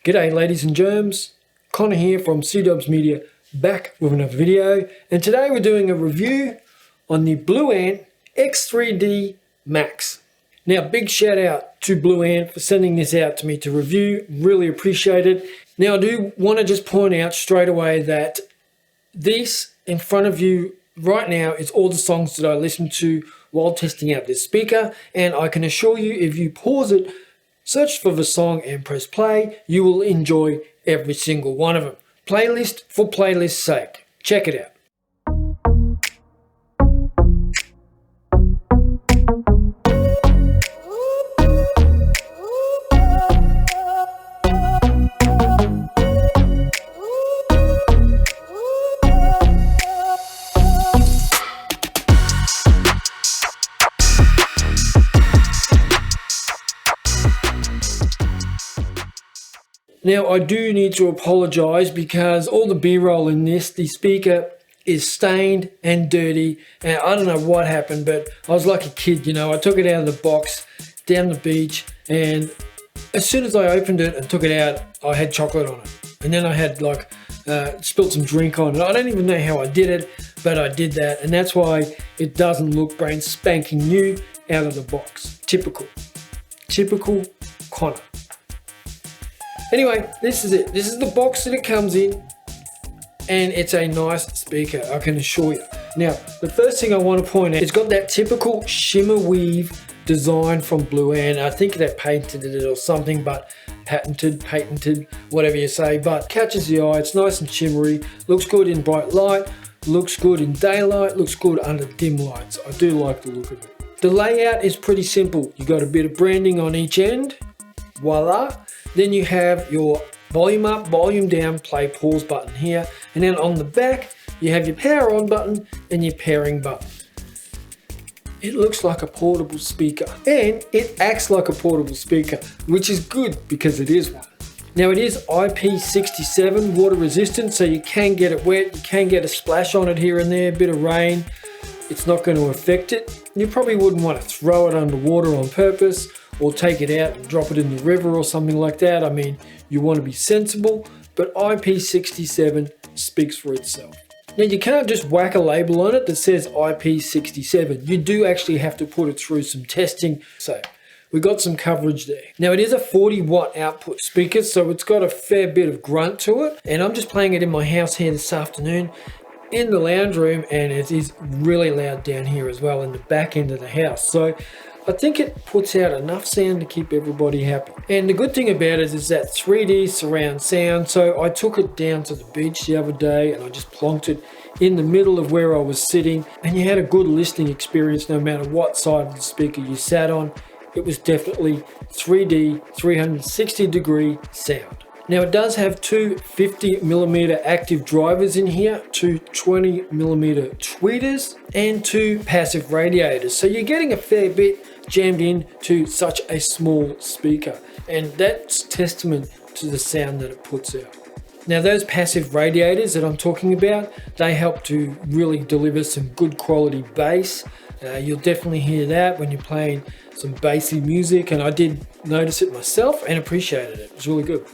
G'day ladies and germs, Conor here from C-Dubs Media, back with another video, and today we're doing a review on the Blueant X-3D Max. Now big shout out to Blueant for sending this out to me to review, really appreciate it. Now I do want to just point out straight away that this in front of you right now is all the songs that I listened to while testing out this speaker, and I can assure you if you pause it, search for the song and press play, you will enjoy every single one of them. Playlist for playlist's sake. Check it out. Now I do need to apologise because all the B-roll in this, the speaker is stained and dirty, and I don't know what happened, but I was like a kid, you know. I took it out of the box down the beach, and as soon as I opened it and took it out, I had chocolate on it, and then I had like spilled some drink on it. I don't even know how I did it, but I did that, and that's why it doesn't look brand spanking new out of the box. Typical Conor. Anyway, this is it. This is the box that it comes in, and it's a nice speaker, I can assure you. Now, the first thing I want to point out, it's got that typical shimmer weave design from Blueant. I think they patented it or something, but patented, whatever you say, but catches the eye. It's nice and shimmery, looks good in bright light, looks good in daylight, looks good under dim lights. I do like the look of it. The layout is pretty simple. You got a bit of branding on each end, voila. Then you have your volume up, volume down, play, pause button here. And then on the back, you have your power on button and your pairing button. It looks like a portable speaker, and it acts like a portable speaker, which is good because it is one. Now it is IP67 water resistant, so you can get it wet, you can get a splash on it here and there, a bit of rain. It's not going to affect it. You probably wouldn't want to throw it underwater on purpose, or take it out and drop it in the river or something like that. I mean, you want to be sensible, but IP67 speaks for itself. Now you can't just whack a label on it that says IP67. You do actually have to put it through some testing. So we got some coverage there. Now it is a 40 watt output speaker, so it's got a fair bit of grunt to it. And I'm just playing it in my house here this afternoon in the lounge room, and it is really loud down here as well in the back end of the house. So I think it puts out enough sound to keep everybody happy. And the good thing about it is that 3D surround sound. So I took it down to the beach the other day and I just plonked it in the middle of where I was sitting, and you had a good listening experience no matter what side of the speaker you sat on. It was definitely 3D 360 degree sound. Now it does have two 50mm active drivers in here, two 20mm tweeters, and two passive radiators. So you're getting a fair bit jammed in to such a small speaker, and that's testament to the sound that it puts out. Now those passive radiators that I'm talking about, they help to really deliver some good quality bass. You'll definitely hear that when you're playing some bassy music, and I did notice it myself and appreciated it. It's really good.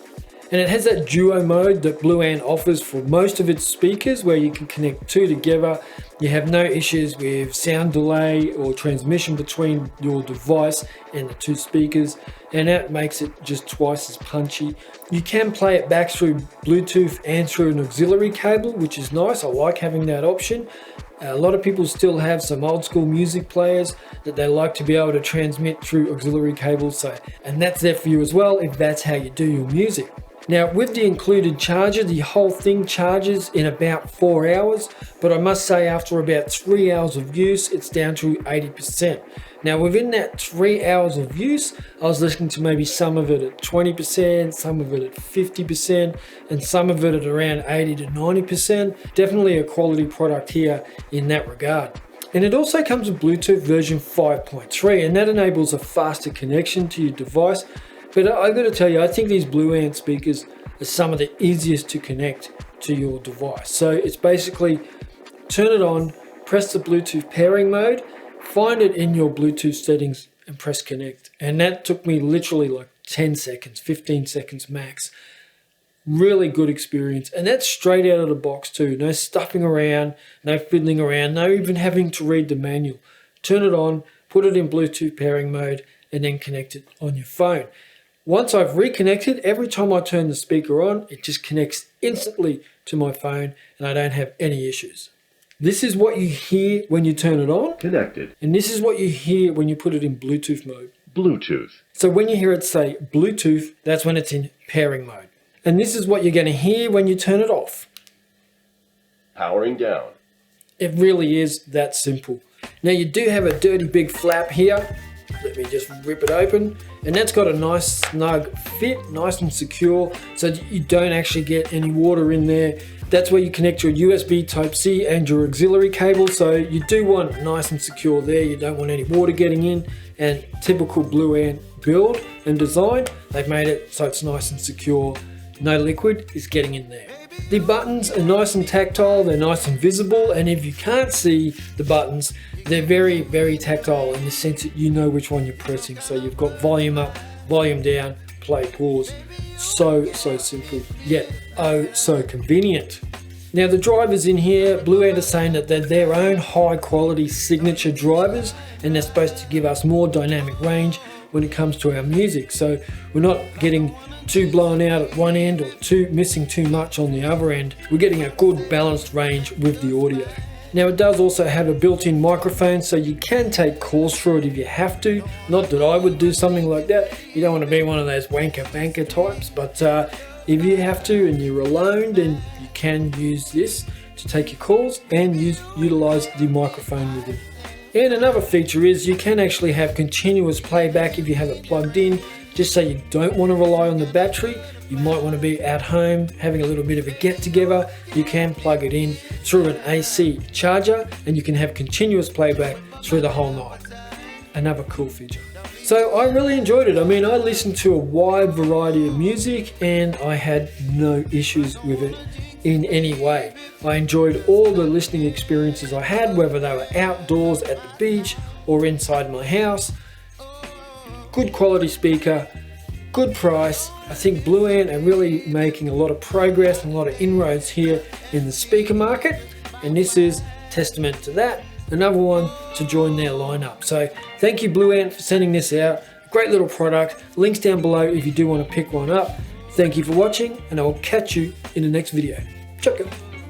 And it has that duo mode that Blueant offers for most of its speakers, where you can connect two together. You have no issues with sound delay or transmission between your device and the two speakers, and that makes it just twice as punchy. You can play it back through Bluetooth and through an auxiliary cable, which is nice. I like having that option. A lot of people still have some old school music players that they like to be able to transmit through auxiliary cables, and that's there for you as well if that's how you do your music. Now with the included charger, the whole thing charges in about 4 hours, but I must say after about 3 hours of use, it's down to 80%. Now within that 3 hours of use, I was listening to maybe some of it at 20%, some of it at 50%, and some of it at around 80 to 90%. Definitely a quality product here in that regard. And it also comes with Bluetooth version 5.3, and that enables a faster connection to your device. But I've got to tell you, I think these Blueant speakers are some of the easiest to connect to your device. So it's basically turn it on, press the Bluetooth pairing mode, find it in your Bluetooth settings and press connect. And that took me literally like 10 seconds, 15 seconds max. Really good experience, and that's straight out of the box too. No stuffing around, no fiddling around, no even having to read the manual. Turn it on, put it in Bluetooth pairing mode, and then connect it on your phone. Once I've reconnected, every time I turn the speaker on, it just connects instantly to my phone, and I don't have any issues. This is what you hear when you turn it on. Connected. And this is what you hear when you put it in Bluetooth mode. Bluetooth. So when you hear it say Bluetooth, that's when it's in pairing mode. And this is what you're going to hear when you turn it off. Powering down. It really is that simple. Now you do have a dirty big flap here. Let me just rip it open. And that's got a nice snug fit, nice and secure, so that you don't actually get any water in there. That's where you connect your USB Type-C and your auxiliary cable. So you do want it nice and secure there. You don't want any water getting in. And typical Blueant build and design, they've made it so it's nice and secure. No liquid is getting in there. The buttons are nice and tactile, they're nice and visible, and if you can't see the buttons, they're very, very tactile in the sense that you know which one you're pressing. So you've got volume up, volume down, play, pause. So simple, yet oh so convenient. Now the drivers in here, Blueant are saying that they're their own high quality signature drivers, and they're supposed to give us more dynamic range when it comes to our music. So we're not getting too blown out at one end or missing too much on the other end. We're getting a good balanced range with the audio. Now it does also have a built-in microphone, so you can take calls through it if you have to. Not that I would do something like that. You don't want to be one of those wanker banker types, but if you have to and you're alone, then you can use this to take your calls and utilize the microphone with it. And another feature is you can actually have continuous playback if you have it plugged in, just so you don't want to rely on the battery. You might want to be at home having a little bit of a get together. You can plug it in through an AC charger and you can have continuous playback through the whole night. Another cool feature. So I really enjoyed it. I mean, I listened to a wide variety of music and I had no issues with it in any way. I enjoyed all the listening experiences I had, whether they were outdoors at the beach or inside my house. Good quality speaker, good price. I think Blueant are really making a lot of progress and a lot of inroads here in the speaker market, and this is testament to that. Another one to join their lineup. So thank you Blueant for sending this out. Great little product. Links down below if you do want to pick one up. Thank you for watching, and I will catch you in the next video. Ciao.